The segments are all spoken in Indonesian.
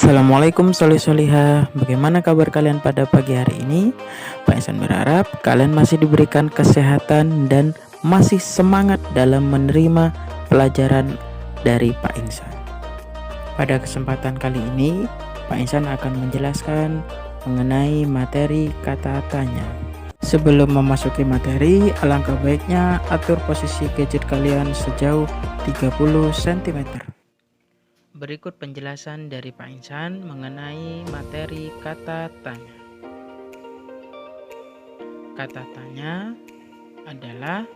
Assalamualaikum Solih-Solihah. Bagaimana kabar kalian pada pagi hari ini? Pak Insan berharap kalian masih diberikan kesehatan dan masih semangat dalam menerima pelajaran dari Pak Insan. Pada kesempatan kali ini, Pak Insan akan menjelaskan mengenai materi kata tanya. Sebelum memasuki materi, alangkah baiknya atur posisi gadget kalian sejauh 30 cm. Berikut penjelasan dari Pak Insan mengenai materi kata tanya. Kata tanya adalah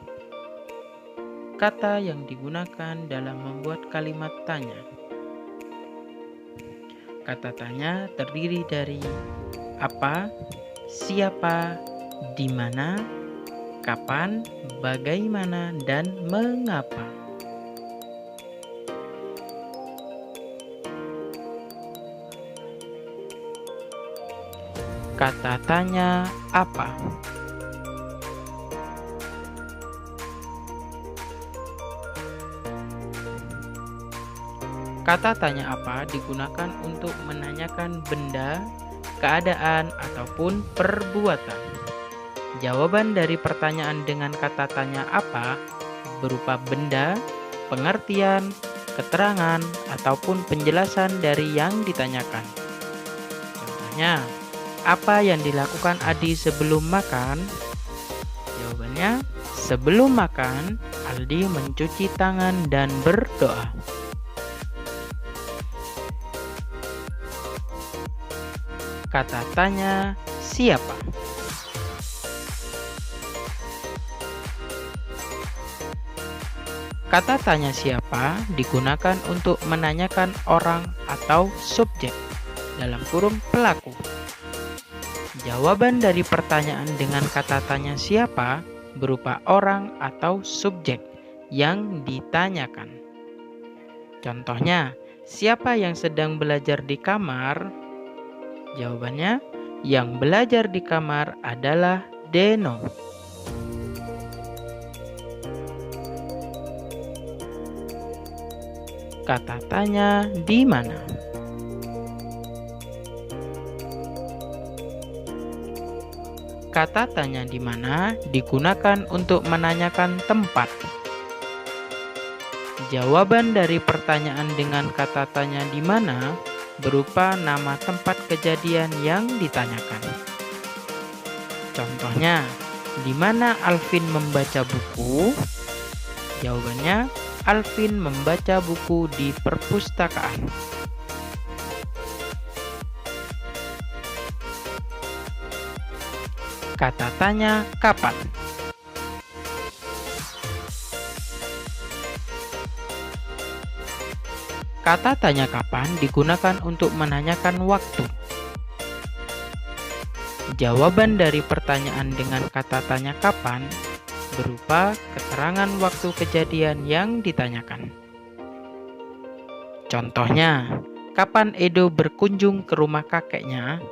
kata yang digunakan dalam membuat kalimat tanya. Kata tanya terdiri dari apa, siapa, di mana, kapan, bagaimana, dan mengapa. Kata tanya apa? Kata tanya apa digunakan untuk menanyakan benda, keadaan, ataupun perbuatan. Jawaban dari pertanyaan dengan kata tanya apa berupa benda, pengertian, keterangan, ataupun penjelasan dari yang ditanyakan. Contohnya, apa yang dilakukan Adi sebelum makan? Jawabannya, sebelum makan, Aldi mencuci tangan dan berdoa. Kata tanya siapa? Kata tanya siapa digunakan untuk menanyakan orang atau subjek, dalam kurung pelaku. Jawaban dari pertanyaan dengan kata tanya siapa berupa orang atau subjek yang ditanyakan. Contohnya, siapa yang sedang belajar di kamar? Jawabannya, yang belajar di kamar adalah Deno. Kata tanya di mana? Kata tanya di mana digunakan untuk menanyakan tempat. Jawaban dari pertanyaan dengan kata tanya di mana berupa nama tempat kejadian yang ditanyakan. Contohnya, di mana Alvin membaca buku? Jawabannya, Alvin membaca buku di perpustakaan. Kata tanya kapan? Kata tanya kapan digunakan untuk menanyakan waktu. Jawaban dari pertanyaan dengan kata tanya kapan berupa keterangan waktu kejadian yang ditanyakan. Contohnya, kapan Edo berkunjung ke rumah kakeknya?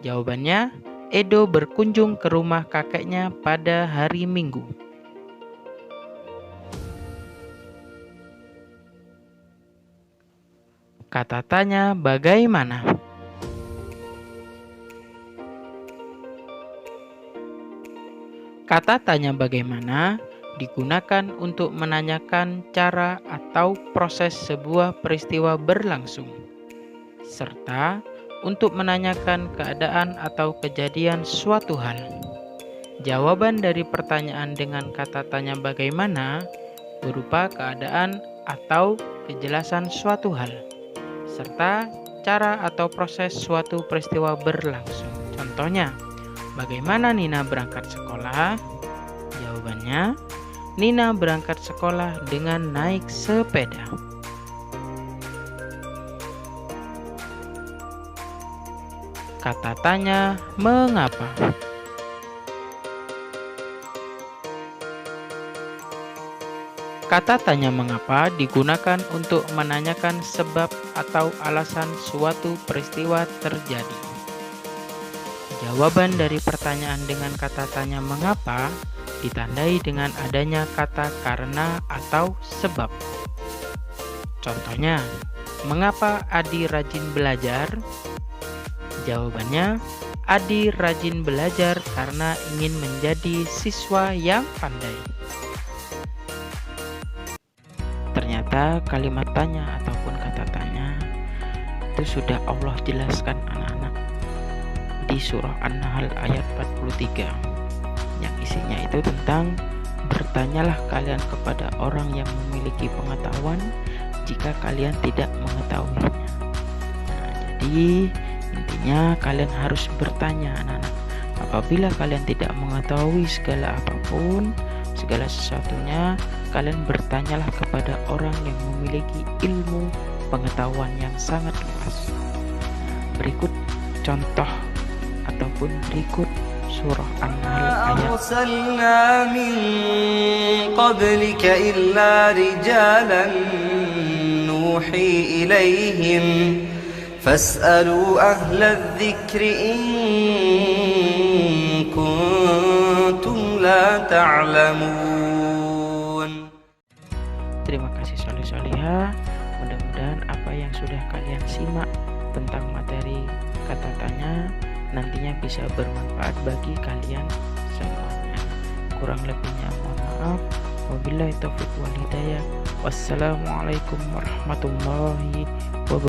Jawabannya, Edo berkunjung ke rumah kakeknya pada hari Minggu. Kata tanya bagaimana? Kata tanya bagaimana digunakan untuk menanyakan cara atau proses sebuah peristiwa berlangsung, serta untuk menanyakan keadaan atau kejadian suatu hal. Jawaban dari pertanyaan dengan kata tanya bagaimana berupa keadaan atau kejelasan suatu hal, serta cara atau proses suatu peristiwa berlangsung. Contohnya, bagaimana Nina berangkat sekolah? Jawabannya, Nina berangkat sekolah dengan naik sepeda. Kata tanya mengapa? Kata tanya mengapa digunakan untuk menanyakan sebab atau alasan suatu peristiwa terjadi. Jawaban dari pertanyaan dengan kata tanya mengapa ditandai dengan adanya kata karena atau sebab. Contohnya, Mengapa Adi rajin belajar? Jawabannya, Adi rajin belajar karena ingin menjadi siswa yang pandai. Ternyata kalimat tanya ataupun kata tanya itu sudah Allah jelaskan anak-anak di surah An-Nahl ayat 43, yang isinya itu tentang bertanyalah kalian kepada orang yang memiliki pengetahuan jika kalian tidak mengetahuinya. Jadi intinya kalian harus bertanya anak-anak. Apabila kalian tidak mengetahui segala apapun, segala sesuatunya, kalian bertanyalah kepada orang yang memiliki ilmu pengetahuan yang sangat luas. Berikut contoh ataupun berikut surah An-Nahl ayat arsalna min qablika illa rijalan nuhi ilaihim fas'alu ahla dzikri in kuntum la ta'lamun. Terima kasih soleh-solehah. Mudah-mudahan apa yang sudah kalian simak tentang materi kata tanya nantinya bisa bermanfaat bagi kalian semuanya. Kurang lebihnya mohon maaf. Wabillahi taufiq wal hidayah. Wassalamualaikum warahmatullahi